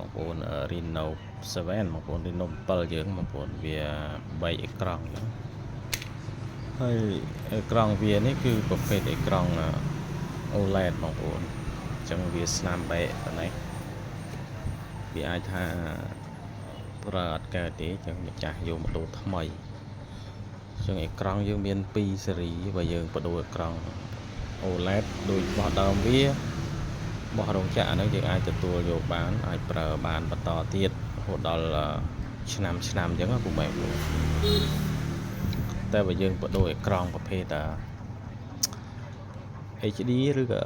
បងប្អូន Reno 7 បងប្អូន Reno 7 យើងបងប្អូនវា3អេក្រង់ចឹងហើយអេក្រង់វានេះគឺប្រភេទអេក្រង់ OLED បងប្អូនអញ្ចឹងវាស្នាមបែកប៉ុណ្ណេះវាអាចថាប្រើអត់កើតទេអញ្ចឹងម្ចាស់យកមកដូរថ្មីអញ្ចឹងអេក្រង់យើងមាន2ស៊េរីបើយើងបដូរអេក្រង់ OLED ដូចបោះដើមវាបោះរោងចក្រអាហ្នឹងយើងអាចទទួលយកបានអាចប្រើបានបន្តទៀតរហូតដល់ឆ្នាំអញ្ចឹងពុកម៉ែបងប្អូនតែបើយើងបដូរអេក្រង់ប្រភេទHD ឬក៏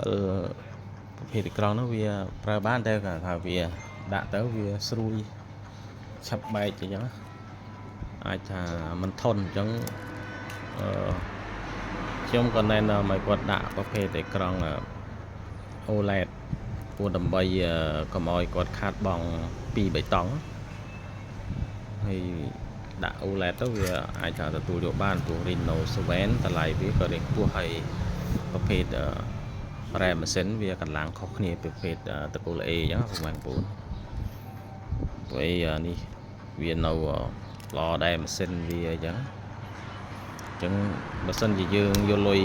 ប្រភេទអេក្រង់នោះវាប្រើបានតែថាវាដាក់ទៅវាស្រួយឆាប់បែកអញ្ចឹងអាចថាមិនធន់អញ្ចឹងខ្ញុំក៏ណែនាំឲ្យគាត់ដាក់ប្រភេទអេក្រង់ OLED ព្រោះដើម្បីកុំឲ្យគាត់ខាតបង់2-3តង់ហើយដាក់ OLED ទៅវាអាចថាទទួលយកបានព្រោះ Reno 7តម្លៃវាក៏រៀងខ្ពស់ហើយប្រភេទរ៉ែម៉ាស៊ីនវាកម្លាំងខុសគ្នាប្រភេទតកូល A អញ្ចឹងបងប្អូនព្រោះនេះវានៅល្អដែរម៉ាស៊ីនវាអញ្ចឹងបើសិនជាយើងយកលុយ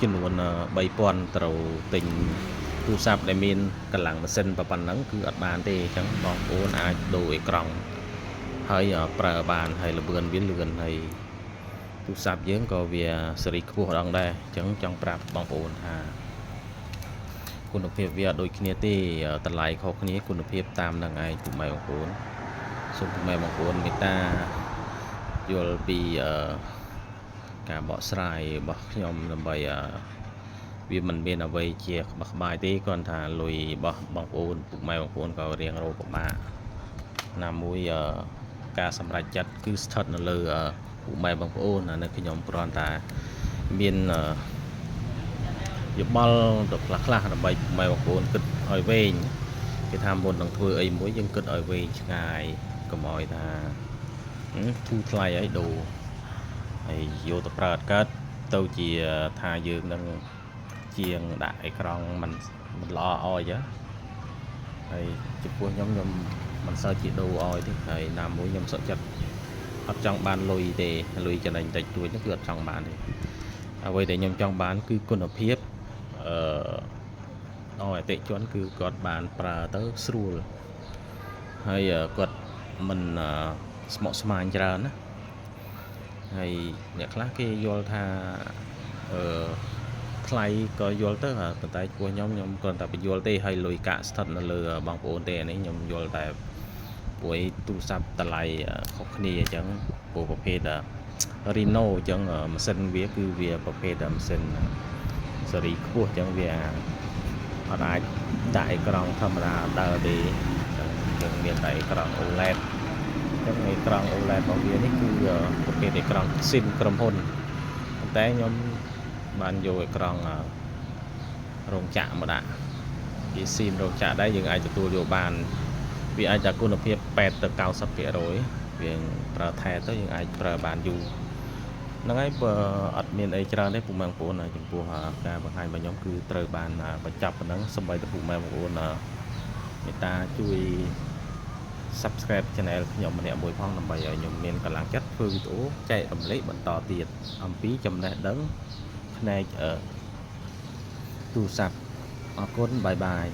ចំនួន 3000 ត្រូវទិញទូរស័ព្ទដែលមានកម្លាំងម៉ាស៊ីនប៉ុណ្ណឹងគឺអត់បានទេអញ្ចឹងបងប្អូនអាចដូរអេក្រង់ហើយប្រើបានហើយល្បឿនវាលឿនហើយទូរស័ព្ទយើងក៏វាស៊េរីខ្ពស់ដងដែរអញ្ចឹងចង់ប្រាប់បងប្អូនថាគុណភាពវាអត់ដូចគ្នាទេតម្លៃខុសគ្នាគុណភាពតាមនឹងឯងពុកម៉ែបងប្អូនសូមពុកម៉ែបងប្អូនមេត្តាយល់ពីការបកស្រាយរបស់ខ្ញុំដើម្បីវាមិនមានអ្វីជាក្បាយទេគ្រាន់ថាលុយរបស់បងប្អូនពុកម៉ែបងប្អូនក៏រៀងរោពិបាកណាមួយការសម្រេចចិត្តគឺស្ថិតនៅលើពុកម៉ែបងប្អូននៅខ្ញុំគ្រាន់តែមានយោបល់ទៅខ្លះដើម្បីពុកម៉ែបងប្អូនគិតឲ្យវែងគេថាមុននឹងធ្វើអីមួយយើងគិតឲ្យវែងឆ្ងាយកុំឲ្យថាធូរថ្លៃឲ្យដូរហើយយកទៅប្រើអត់កើតទៅជាថាយើងនឹងជាងដាក់អេក្រង់មិនល្អឲ្យហើយចំពោះខ្ញុំមិនសូវជាដូរឲ្យទេហើយណាមួយខ្ញុំសុខចិត្តអត់ចង់បានលុយទេលុយចំណេញតិចតួចនោះគឺអត់ចង់បានទេអ្វីដែលខ្ញុំចង់បានគឺគុណភាពដល់អតិថិជនគឺគាត់បានប្រើទៅស្រួលហើយគាត់មិនស្មុគស្មាញច្រើនណាហើយអ្នកខ្លះគេយល់ថាថ្លៃក៏យល់ទៅប៉ុន្តែពួកខ្ញុំគ្រាន់តែបញ្យល់ទេហើយលុយកាក់ស្ថិតនៅលើបងប្អូនទេអានេះខ្ញុំយល់តែពួកឯទូរស័ព្ទតម្លៃខុសគ្នាអញ្ចឹងពួកប្រភេទReno អញ្ចឹងម៉ាស៊ីនវាគឺវាប្រភេទម៉ាស៊ីនស៊េរីខ្ពស់អញ្ចឹងវាអត់អាចដាក់អេក្រង់ធម្មតាដើរទេអញ្ចឹងមានតែអេក្រង់ OLED អញ្ចឹងអេក្រង់ OLED របស់វានេះគឺប្រភេទអេក្រង់ស៊ីមក្រុមហ៊ុនប៉ុន្តែខ្ញុំបានយកអេក្រង់រោងចក្រមកដាក់វាស៊ីមរោងចក្រដែរយើងអាចទទួលយកបានវាអាចតែគុណភាព80 ទៅ 90% វាប្រើថែទៅយើងអាចប្រើបានយូរហ្នឹងហើយបើអត់មានអីច្រើនទេពុកម៉ែបងប្អូនចំពោះការបង្ហាញរបស់ខ្ញុំគឺត្រូវបានបញ្ចប់ប៉ុណ្ណឹងសូម្បីតែពុកម៉ែបងប្អូនមេត្តាជួយ Subscribe Channel ខ្ញុំម្នាក់មួយផងដើម្បីឲ្យខ្ញុំមានកម្លាំងចិត្តធ្វើវីដេអូចែករំលែកបន្តទៀតអំពីចំណេះដឹងផ្នែកទូរស័ព្ទអរគុណបាយបាយ